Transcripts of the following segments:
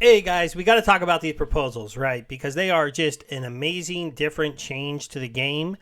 Hey guys, we got to talk about these proposals, right? Because they are just an amazing, different change to the game.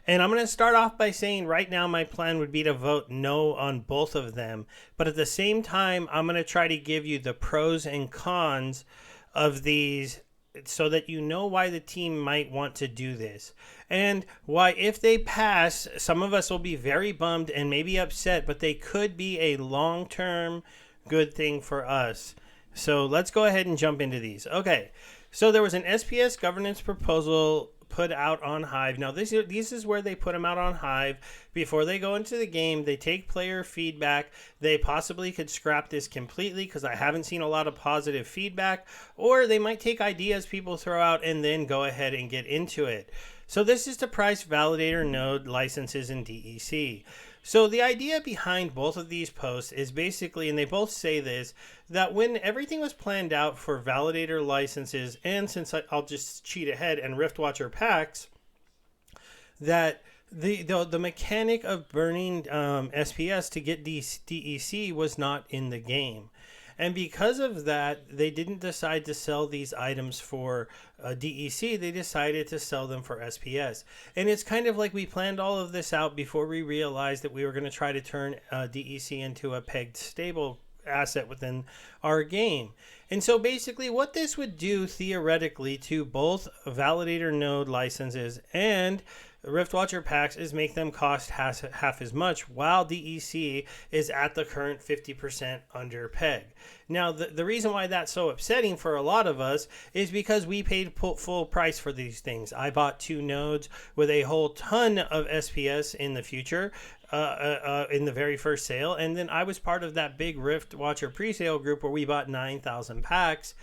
And I'm going to start off by saying right now my plan would be to vote no on both of them. But at the same time, I'm going to try to give you the pros and cons of these so that you know why the team might want to do this. And why, if they pass, some of us will be very bummed and maybe upset, but they could be a long term good thing for us. So let's go ahead and jump into these. Okay, so there was an SPS governance proposal put out on Hive. Now this is where they put them out on Hive before they go into the game. They take player feedback. They possibly could scrap this completely because I haven't seen a lot of positive feedback, or they might take ideas people throw out and then go ahead and get into it. So this is to price validator node licenses in DEC. So the idea behind both of these posts is basically, and they both say this, that when everything was planned out for validator licenses, and since I'll just cheat ahead, and riftwatcher packs, that the mechanic of burning SPS to get DEC was not in the game. And because of that, they didn't decide to sell these items for DEC. They decided to sell them for SPS. And it's kind of like we planned all of this out before we realized that we were going to try to turn DEC into a pegged stable asset within our game. And so basically what this would do theoretically to both validator node licenses and riftwatcher packs is make them cost half as much, while DEC is at the current 50% under peg. Now, the reason why that's so upsetting for a lot of us is because we paid full price for these things. I bought 2 nodes with a whole ton of SPS in the future, in the very first sale, and then I was part of that big riftwatcher presale group where we bought 9,000 packs.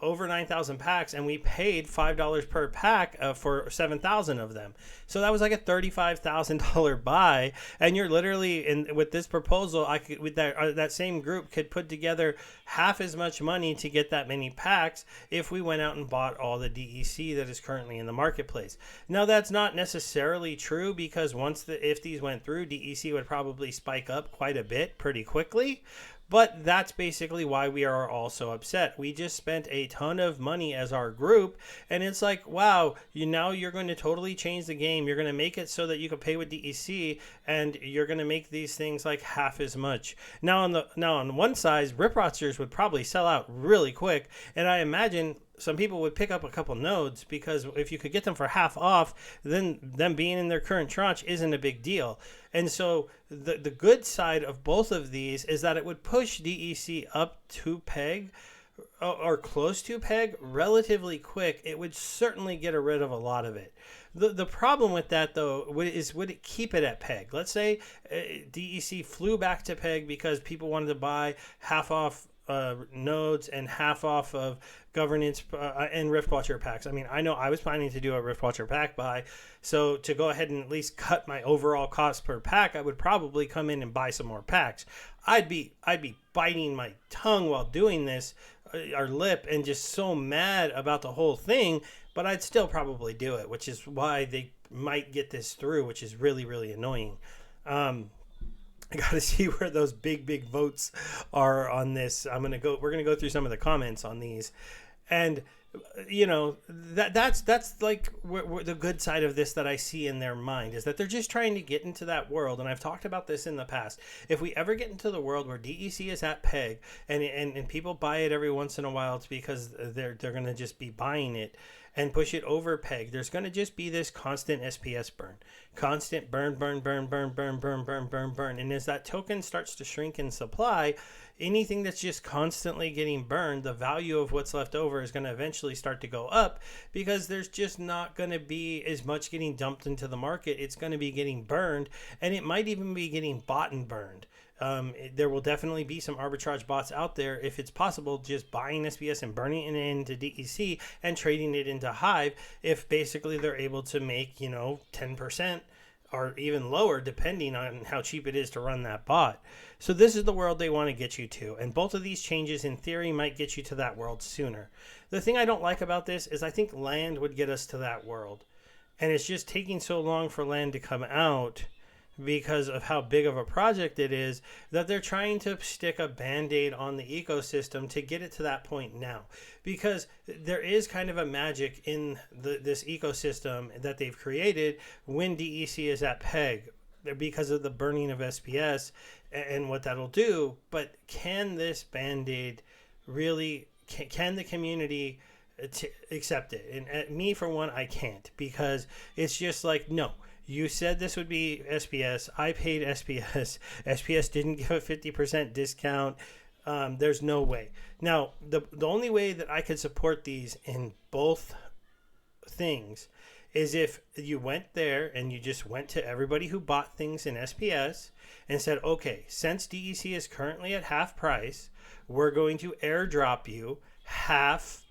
Over 9,000 packs, and we paid $5 per pack for 7,000 of them. So that was like a $35,000 buy, and you're literally with this proposal, I could, with that same group, could put together half as much money to get that many packs if we went out and bought all the DEC that is currently in the marketplace. Now that's not necessarily true, because if these went through, DEC would probably spike up quite a bit pretty quickly. But that's basically why we are all so upset. We just spent a ton of money as our group, and it's like, wow, now you're going to totally change the game. You're going to make it so that you can pay with DEC, and you're going to make these things like half as much. Now on one side, riftwatchers would probably sell out really quick, and I imagine some people would pick up a couple nodes, because if you could get them for half off, then them being in their current tranche isn't a big deal. And so the good side of both of these is that it would push DEC up to peg or close to peg relatively quick. It would certainly get rid of a lot of it. The problem with that, though, is would it keep it at peg? Let's say DEC flew back to peg because people wanted to buy half off nodes and half off of governance and riftwatcher packs. I mean, I know I was planning to do a riftwatcher pack buy, so to go ahead and at least cut my overall cost per pack, I would probably come in and buy some more packs. I'd be biting my tongue while doing this, or lip, and just so mad about the whole thing, but I'd still probably do it, which is why they might get this through, which is really, really annoying. I got to see where those big votes are on this. We're going to go through some of the comments on these. And that's like the good side of this that I see in their mind, is that they're just trying to get into that world. And I've talked about this in the past. If we ever get into the world where DEC is at peg and people buy it every once in a while, it's because they're going to just be buying it and push it over peg. There's going to just be this constant SPS burn. Constant burn. And as that token starts to shrink in supply, anything that's just constantly getting burned, the value of what's left over is going to eventually start to go up, because there's just not going to be as much getting dumped into the market. It's going to be getting burned, and it might even be getting bought and burned. There will definitely be some arbitrage bots out there, if it's possible, just buying SPS and burning it into DEC and trading it into Hive, if basically they're able to make 10% or even lower, depending on how cheap it is to run that bot. So this is the world they want to get you to, and both of these changes in theory might get you to that world sooner. The thing I don't like about this is I think land would get us to that world, and it's just taking so long for land to come out because of how big of a project it is, that they're trying to stick a band-aid on the ecosystem to get it to that point now. Because there is kind of a magic in this ecosystem that they've created when DEC is at peg, because of the burning of SPS and what that'll do. But can this band-aid really, can the community accept it? And me, for one, I can't, because it's just like, no, you said this would be SPS. I paid SPS. SPS didn't give a 50% discount. There's no way. Now, the only way that I could support these in both things is if you went there and you just went to everybody who bought things in SPS and said, okay, since DEC is currently at half price, we're going to airdrop you half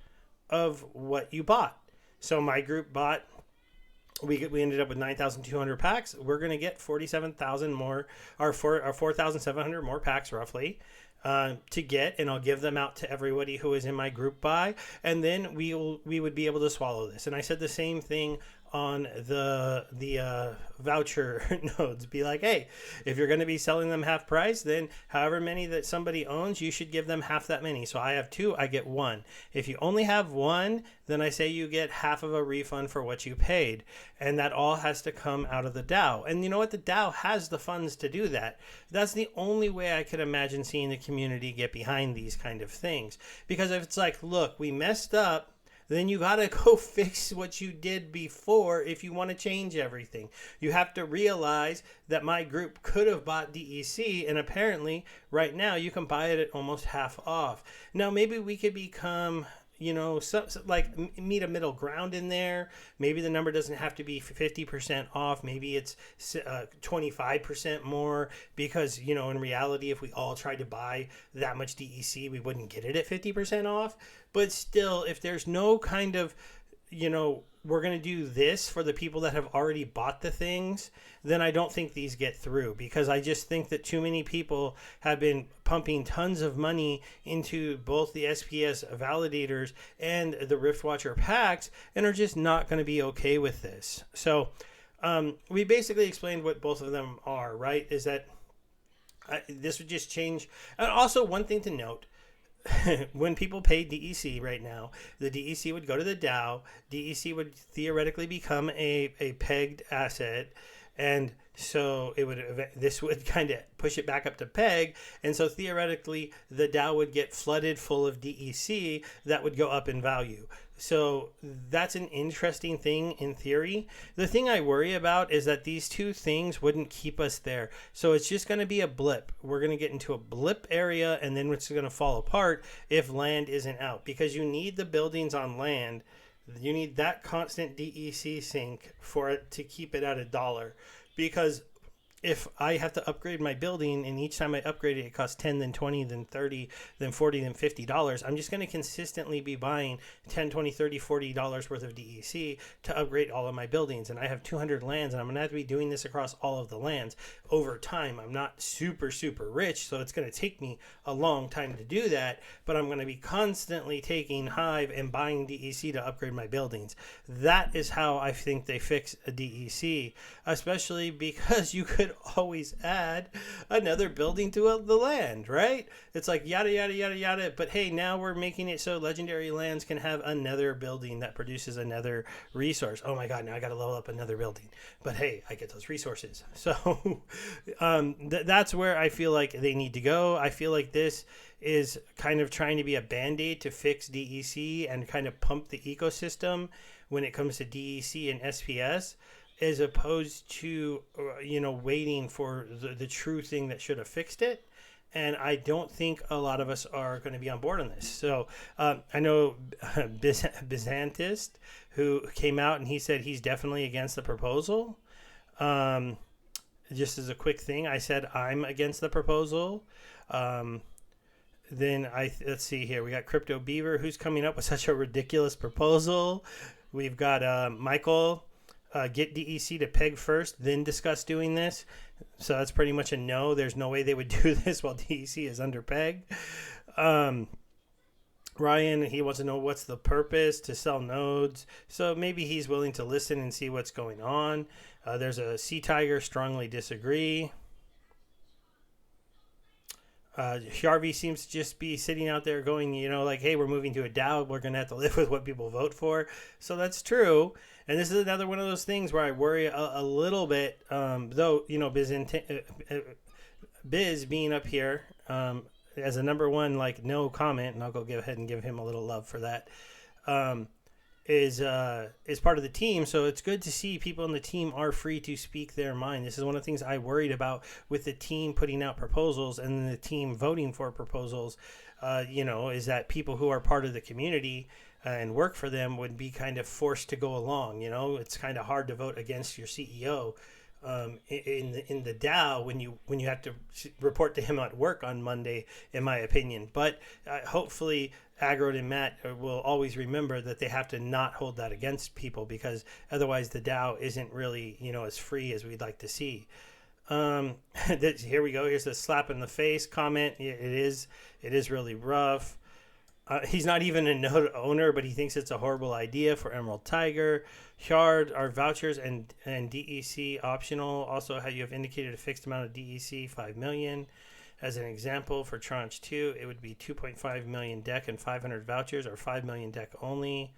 of what you bought. So my group bought, we ended up with 9,200 packs. We're going to get 47,000 more, or 4,700 more packs roughly to get, and I'll give them out to everybody who is in my group buy, and then we would be able to swallow this. And I said the same thing on the voucher nodes. Be like, hey, if you're going to be selling them half price, then however many that somebody owns, you should give them half that many. So I have 2, I get 1. If you only have 1, then I say you get half of a refund for what you paid. And that all has to come out of the DAO. And you know what? The DAO has the funds to do that. That's the only way I could imagine seeing the community get behind these kind of things. Because if it's like, look, we messed up, then you got to go fix what you did before if you want to change everything. You have to realize that my group could have bought DEC, and apparently right now you can buy it at almost half off. Now, maybe we could become, like meet a middle ground in there. Maybe the number doesn't have to be 50% off. Maybe it's 25% more, because, in reality, if we all tried to buy that much DEC, we wouldn't get it at 50% off. But still, if there's no kind of, we're going to do this for the people that have already bought the things, then I don't think these get through, because I just think that too many people have been pumping tons of money into both the SPS validators and the riftwatcher packs and are just not going to be okay with this. So we basically explained what both of them are, right? Is that this would just change. And also, one thing to note, when people pay DEC right now, the DEC would go to the DAO. DEC would theoretically become a pegged asset, and so this would kind of push it back up to peg, and so theoretically the DAO would get flooded full of DEC that would go up in value. So that's an interesting thing in theory. The thing I worry about is that these two things wouldn't keep us there. So it's just going to be a blip. We're going to get into a blip area, and then it's going to fall apart if land isn't out, because you need the buildings on land. You need that constant DEC sync for it to keep it at $1. Because if I have to upgrade my building, and each time I upgrade it, it costs 10, then 20, then 30, then 40, then $50, I'm just going to consistently be buying 10, 20, 30, $40 worth of DEC to upgrade all of my buildings. And I have 200 lands, and I'm going to have to be doing this across all of the lands over time. I'm not super, super rich, so it's going to take me a long time to do that, but I'm going to be constantly taking Hive and buying DEC to upgrade my buildings. That is how I think they fix a DEC, especially because you could always add another building to the land, right? It's like yada yada yada yada, but hey, now we're making it so legendary lands can have another building that produces another resource. Oh my god, now I gotta level up another building, but hey, I get those resources. So that's where I feel like they need to go. I feel like this is kind of trying to be a band-aid to fix DEC and kind of pump the ecosystem when it comes to DEC and SPS, as opposed to, waiting for the true thing that should have fixed it. And I don't think a lot of us are going to be on board on this. So I know Byzantist, who came out and he said he's definitely against the proposal. Just as a quick thing, I said I'm against the proposal. Then let's see here. We got Crypto Beaver, who's coming up with such a ridiculous proposal. We've got Michael. Get DEC to peg first, then discuss doing this. So that's pretty much a no. There's no way they would do this while DEC is under peg. Ryan, he wants to know what's the purpose to sell nodes. So maybe he's willing to listen and see what's going on. There's a Sea Tiger, strongly disagree. Harvey seems to just be sitting out there going, like, hey, we're moving to a DAO. We're going to have to live with what people vote for. So that's true. And this is another one of those things where I worry a little bit, though, Biz being up here as a number one, like, no comment, and I'll go ahead and give him a little love for that, is part of the team. So it's good to see people in the team are free to speak their mind. This is one of the things I worried about with the team putting out proposals and the team voting for proposals, is that people who are part of the community and work for them would be kind of forced to go along. It's kind of hard to vote against your CEO in the DAO when you have to report to him at work on Monday, in my opinion. But hopefully Agrod and Matt will always remember that they have to not hold that against people, because otherwise the DAO isn't really as free as we'd like to see. Here we go. Here's a slap in the face comment. It is really rough. He's not even a node owner, but he thinks it's a horrible idea for Emerald Tiger. Shard, are vouchers and DEC optional? Also, how you have indicated a fixed amount of DEC, 5 million. As an example, for tranche 2, it would be 2.5 million DEC and 500 vouchers, or 5 million DEC only.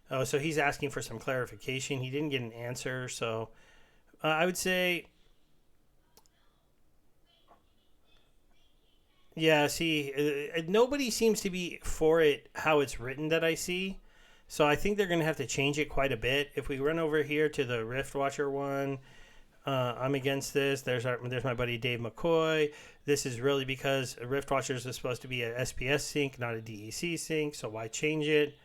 Oh, so he's asking for some clarification. He didn't get an answer, so I would say... Yeah, see, nobody seems to be for it how it's written that I see. So I think they're going to have to change it quite a bit. If we run over here to the Riftwatcher one, I'm against this. There's my buddy Dave McCoy. This is really because Riftwatchers is supposed to be a SPS sync, not a DEC sync. So why change it?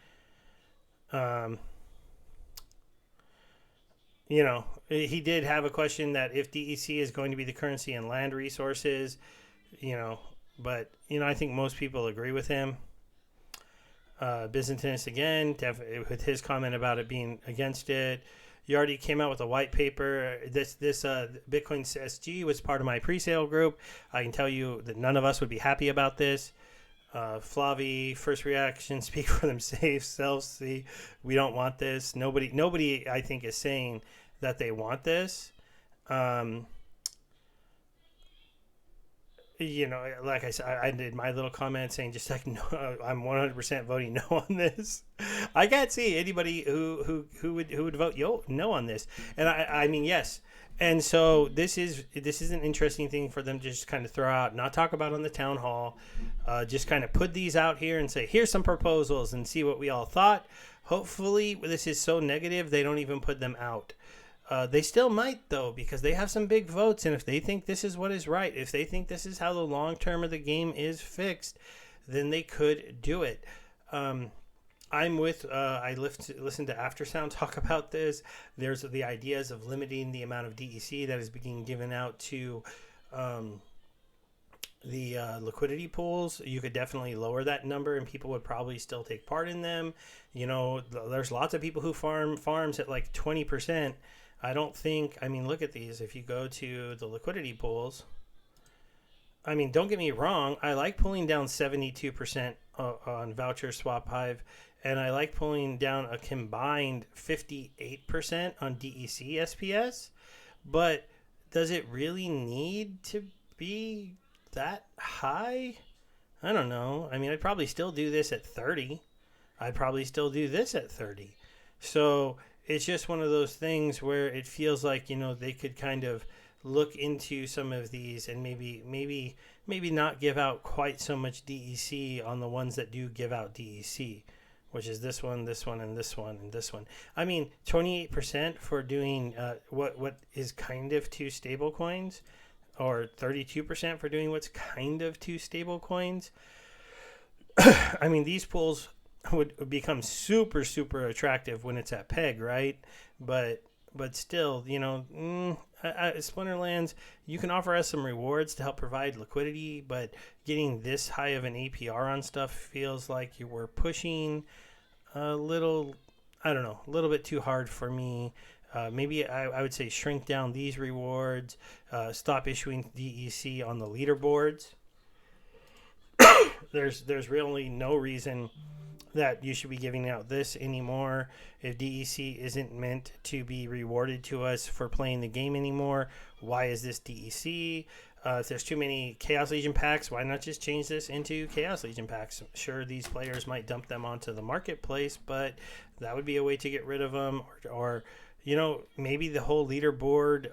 He did have a question that if DEC is going to be the currency in land resources, but, I think most people agree with him. Byzantinus, again, with his comment about it being against it. You already came out with a white paper. This Bitcoin SG was part of my presale group. I can tell you that none of us would be happy about this. Flavi, first reaction, speak for themselves. See, we don't want this. Nobody, I think, is saying that they want this. Like I said, I did my little comment saying just like, no, I'm 100% voting no on this. I can't see anybody who would vote no on this. And I mean, yes. And so this is an interesting thing for them to just kind of throw out, not talk about on the town hall, just kind of put these out here and say, here's some proposals and see what we all thought. Hopefully this is so negative they don't even put them out. They still might, though, because they have some big votes, and if they think this is what is right, if they think this is how the long term of the game is fixed, then they could do it. I'm with, I listen to Aftersound talk about this. There's the ideas of limiting the amount of DEC that is being given out to the liquidity pools. You could definitely lower that number, and people would probably still take part in them. There's lots of people who farms at like 20%. Look at these. If you go to the liquidity pools, don't get me wrong. I like pulling down 72% on Voucher Swap Hive, and I like pulling down a combined 58% on DEC SPS. But does it really need to be that high? I don't know. I'd probably still do this at 30. I'd probably still do this at 30. So it's just one of those things where it feels like, they could kind of look into some of these and maybe not give out quite so much DEC on the ones that do give out DEC, which is this one, and this one, and this one. 28% for doing what is kind of two stable coins, or 32% for doing what's kind of two stable coins. These pools would become super, super attractive when it's at peg, right? But still, Splinterlands, you can offer us some rewards to help provide liquidity, but getting this high of an APR on stuff feels like you were pushing a little bit too hard for me. Maybe I would say shrink down these rewards, stop issuing DEC on the leaderboards. there's really no reason that you should be giving out this anymore. If DEC isn't meant to be rewarded to us for playing the game anymore, why is this DEC? If there's too many Chaos Legion packs, why not just change this into Chaos Legion packs? Sure, these players might dump them onto the marketplace, but that would be a way to get rid of them. Or you know, maybe the whole leaderboard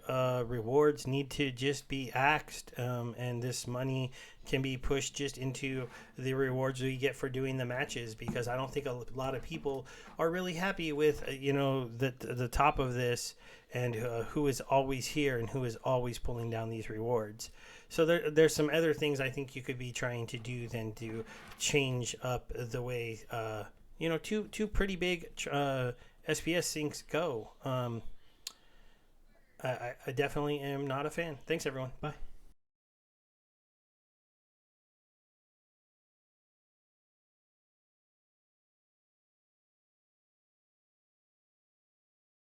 rewards need to just be axed, and this money can be pushed just into the rewards we get for doing the matches, because I don't think a lot of people are really happy with the top of this, and who is always here and who is always pulling down these rewards. So there's some other things I think you could be trying to do than to change up the way two pretty big SPS things go. I definitely am not a fan. Thanks everyone. Bye.